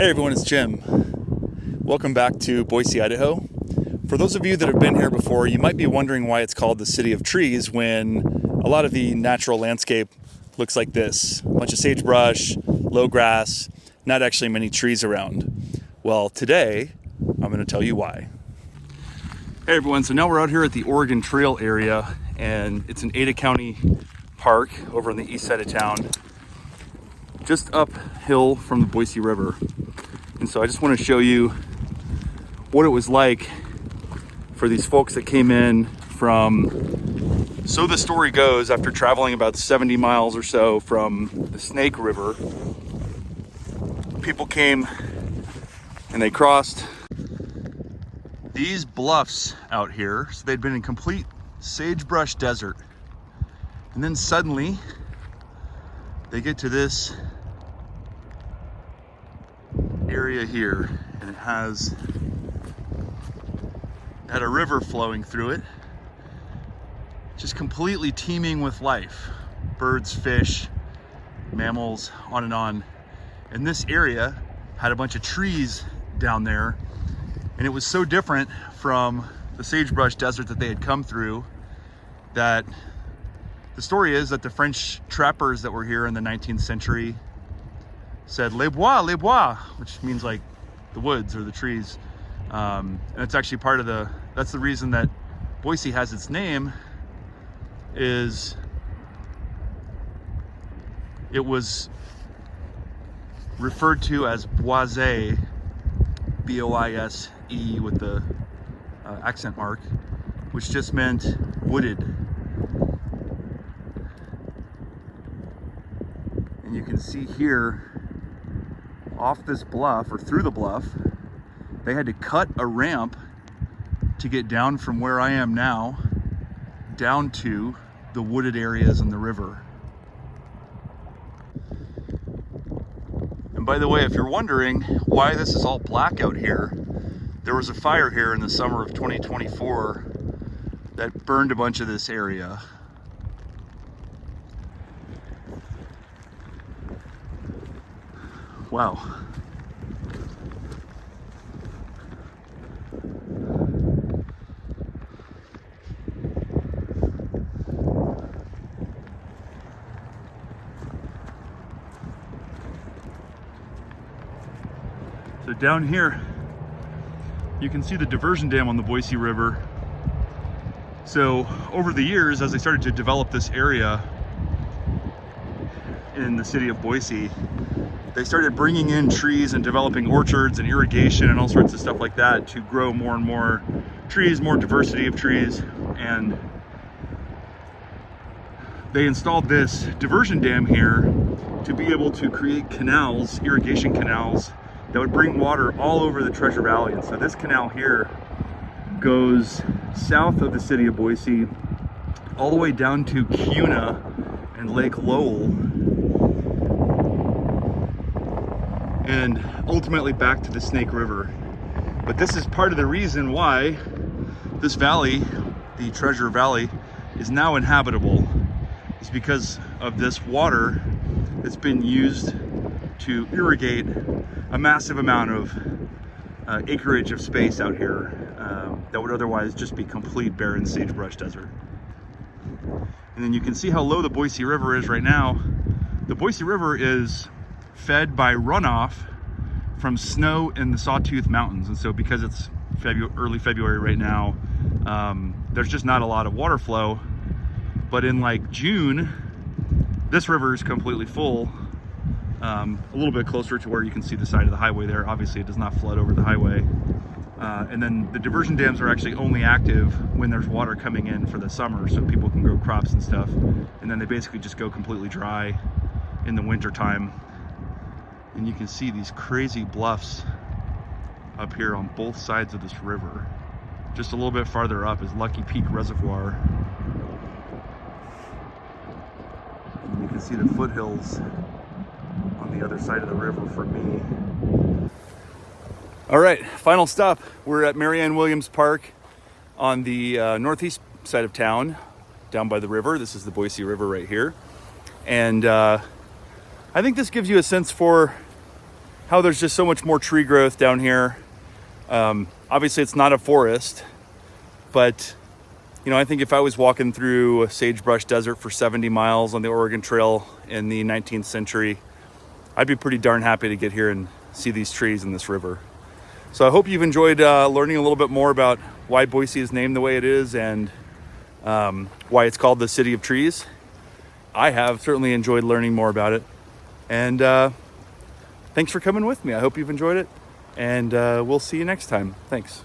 Hey everyone, it's Jim. Welcome back to Boise, Idaho. For those of you that have been here before, you might be wondering why it's called the City of Trees when a lot of the natural landscape looks like this. A bunch of sagebrush, low grass, not actually many trees around. Well, today, I'm going to tell you why. Hey everyone, so now we're out here at the Oregon Trail area, and it's an Ada County park over on the east side of town, just uphill from the Boise River. And so I just want to show you what it was like for these folks that came in from, so the story goes, after traveling about 70 miles or so from the Snake River, people came and they crossed these bluffs out here. So they'd been in complete sagebrush desert. And then suddenly they get to this area here, and it had a river flowing through it, just completely teeming with life. Birds, fish, mammals, on and on. And this area had a bunch of trees down there, and it was so different from the sagebrush desert that they had come through that the story is that the French trappers that were here in the 19th century said les bois, which means like the woods or the trees. And it's actually part of that's the reason that Boise has its name, is it was referred to as Boise, B-O-I-S-E with the accent mark, which just meant wooded. And you can see here, off this bluff, or through the bluff, they had to cut a ramp to get down from where I am now down to the wooded areas in the river. And by the way, if you're wondering why this is all black out here, there was a fire here in the summer of 2024 that burned a bunch of this area. Wow. So down here, you can see the diversion dam on the Boise River. So over the years, as they started to develop this area in the city of Boise, they started bringing in trees and developing orchards and irrigation and all sorts of stuff like that to grow more and more trees, more diversity of trees. And they installed this diversion dam here to be able to create canals, irrigation canals, that would bring water all over the Treasure Valley. And so this canal here goes south of the city of Boise, all the way down to Kuna and Lake Lowell, and ultimately back to the Snake River. But this is part of the reason why this valley, the Treasure Valley, is now inhabitable. It's because of this water that's been used to irrigate a massive amount of acreage of space out here that would otherwise just be complete barren sagebrush desert. And then you can see how low the Boise River is right now. The Boise River is fed by runoff from snow in the Sawtooth Mountains. And so because it's early February right now, there's just not a lot of water flow. But in like June, this river is completely full, a little bit closer to where you can see the side of the highway there. Obviously it does not flood over the highway. And then the diversion dams are actually only active when there's water coming in for the summer, so people can grow crops and stuff. And then they basically just go completely dry in the winter time. And you can see these crazy bluffs up here on both sides of this river. Just a little bit farther up is Lucky Peak Reservoir. And you can see the foothills on the other side of the river for me. All right, final stop. We're at Marianne Williams Park on the northeast side of town, down by the river. This is the Boise River right here. And I think this gives you a sense for how there's just so much more tree growth down here. Obviously it's not a forest, but you know, I think if I was walking through a sagebrush desert for 70 miles on the Oregon Trail in the 19th century, I'd be pretty darn happy to get here and see these trees in this river. So I hope you've enjoyed learning a little bit more about why Boise is named the way it is and why it's called the City of Trees. I have certainly enjoyed learning more about it. And thanks for coming with me. I hope you've enjoyed it. And we'll see you next time. Thanks.